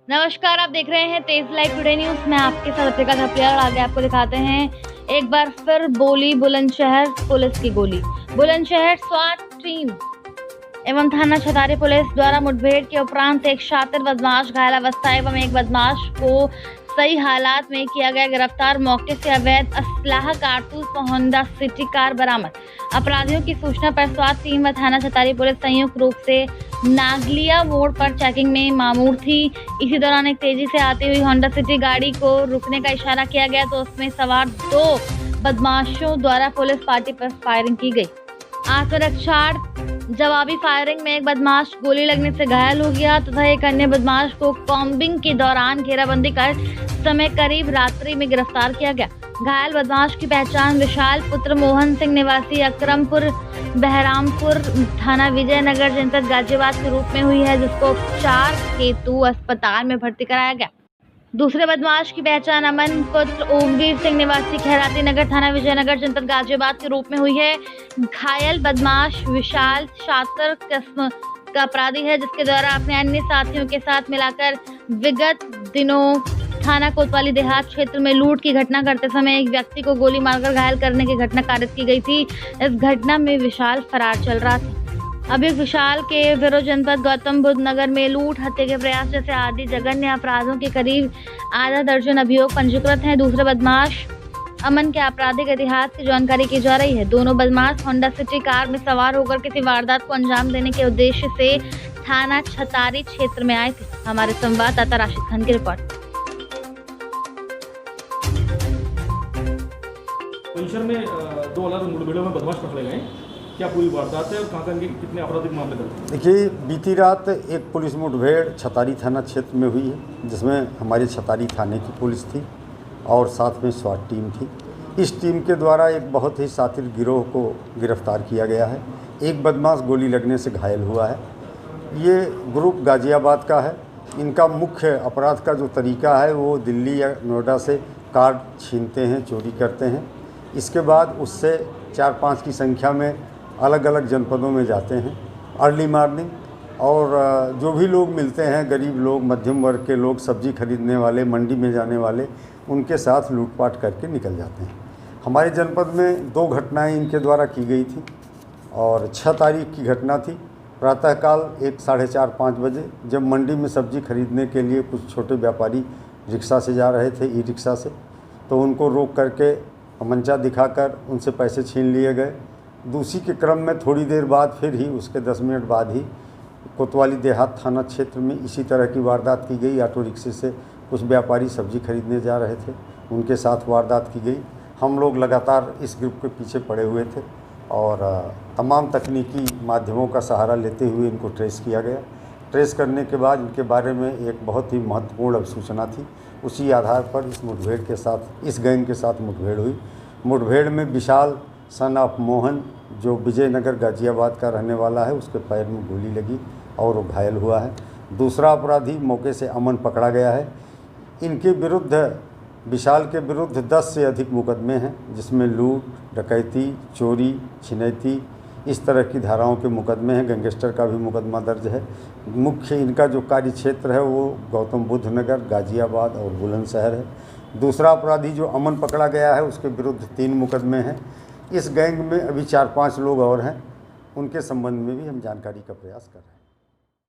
नमस्कार, आप देख रहे हैं तेज लाइव टुडे न्यूज़। मैं आपके साथ अप्रिका थपलियाल और आगे आपको दिखाते हैं एक बार फिर बोली बुलंदशहर पुलिस की गोली। बुलंदशहर स्वाट टीम एवं थाना छतारी पुलिस द्वारा मुठभेड़ के उपरांत एक शातिर बदमाश घायल अवस्था एवं एक बदमाश को सही हालात में किया गया गिरफ्तार। मौके से अवैध असलाह कारतूस व होंडा सिटी कार बरामद। अपराधियों की सूचना पर स्वाट टीम व थाना छतारी पुलिस संयुक्त रूप से नागलिया मोड़ पर चेकिंग में मामूर थी। इसी दौरान एक तेजी से आती हुई होंडा सिटी गाड़ी को रुकने का इशारा किया गया तो उसमें सवार 2 बदमाशों द्वारा पुलिस पार्टी पर फायरिंग की गई। आत्मरक्षार्थ जवाबी फायरिंग में एक बदमाश गोली लगने से घायल हो गया तथा एक अन्य बदमाश को कॉम्बिंग के दौरान घेराबंदी कर समय करीब रात्रि में गिरफ्तार किया गया। घायल बदमाश की पहचान विशाल पुत्र मोहन सिंह निवासी अकरमपुर बहरामपुर थाना विजयनगर जनपद गाजियाबाद के रूप में हुई है, जिसको उपचार हेतु अस्पताल में भर्ती कराया गया। दूसरे बदमाश की पहचान अमन पुत्र ओमवीर सिंह निवासी खैराती नगर थाना विजयनगर जनपद गाजियाबाद के रूप में हुई है। घायल बदमाश विशाल शातिर किस्म का अपराधी है, जिसके द्वारा अपने अन्य साथियों के साथ मिलाकर विगत दिनों थाना कोतवाली देहात क्षेत्र में लूट की घटना करते समय एक व्यक्ति को गोली मारकर घायल करने की घटना कारित की गई थी। इस घटना में विशाल फरार चल रहा था। अभियुक्त विशाल के विरुद्ध जनपद गौतम बुद्ध नगर में लूट, हत्या के प्रयास जैसे आदि जघन्य अपराधों के करीब आधा दर्जन अभियोग पंजीकृत हैं। दूसरे बदमाश अमन के आपराधिक इतिहास की जानकारी की जा रही है। दोनों बदमाश होंडा सिटी कार में सवार होकर किसी वारदात को अंजाम देने के उद्देश्य से थाना छतारी क्षेत्र में आए थे। हमारे संवाददाता राशिद खान की रिपोर्ट। बुलंदशहर में 2 अलग मुठभेड़ों में बदमाश पकड़े गए। क्या पूरी वारदात है और कहाँ कितने आपराधिक मामले दर्ज हैं? देखिए, बीती रात एक पुलिस मुठभेड़ छतारी थाना क्षेत्र में हुई है, जिसमें हमारी छतारी थाने की पुलिस थी और साथ में स्वाट टीम थी। इस टीम के द्वारा एक बहुत ही शातिर गिरोह को गिरफ्तार किया गया है। एक बदमाश गोली लगने से घायल हुआ है। ये ग्रुप गाजियाबाद का है। इनका मुख्य अपराध का जो तरीका है वो दिल्ली या नोएडा से कार छीनते हैं, चोरी करते हैं। इसके बाद उससे 4-5 की संख्या में अलग अलग जनपदों में जाते हैं अर्ली मॉर्निंग, और जो भी लोग मिलते हैं, गरीब लोग, मध्यम वर्ग के लोग, सब्जी खरीदने वाले, मंडी में जाने वाले, उनके साथ लूटपाट करके निकल जाते हैं। हमारे जनपद में 2 घटनाएं इनके द्वारा की गई थी और 6 तारीख की घटना थी। प्रातःकाल 4:30-5 बजे जब मंडी में सब्जी खरीदने के लिए कुछ छोटे व्यापारी रिक्शा से जा रहे थे, ई रिक्शा से, तो उनको रोक करके मंचा दिखाकर उनसे पैसे छीन लिए गए। दूसरी के क्रम में थोड़ी देर बाद फिर ही उसके 10 मिनट बाद ही कोतवाली देहात थाना क्षेत्र में इसी तरह की वारदात की गई। ऑटो रिक्शे से कुछ व्यापारी सब्जी खरीदने जा रहे थे, उनके साथ वारदात की गई। हम लोग लगातार इस ग्रुप के पीछे पड़े हुए थे और तमाम तकनीकी माध्यमों का सहारा लेते हुए इनको ट्रेस किया गया। ट्रेस करने के बाद इनके बारे में एक बहुत ही महत्वपूर्ण अभिसूचना थी। उसी आधार पर इस मुठभेड़ के साथ, इस गैंग के साथ मुठभेड़ हुई। मुठभेड़ में विशाल सन ऑफ मोहन, जो विजयनगर गाजियाबाद का रहने वाला है, उसके पैर में गोली लगी और वो घायल हुआ है। दूसरा अपराधी मौके से अमन पकड़ा गया है। इनके विरुद्ध, विशाल के विरुद्ध 10 से अधिक मुकदमे हैं, जिसमें लूट, डकैती, चोरी, छिनैती, इस तरह की धाराओं के मुकदमे हैं। गैंगस्टर का भी मुकदमा दर्ज है। मुख्य इनका जो कार्य क्षेत्र है वो गौतम बुद्ध नगर, गाजियाबाद और बुलंदशहर है। दूसरा अपराधी जो अमन पकड़ा गया है, उसके विरुद्ध 3 मुकदमे हैं। इस गैंग में अभी 4-5 लोग और हैं, उनके संबंध में भी हम जानकारी का प्रयास कर रहे हैं।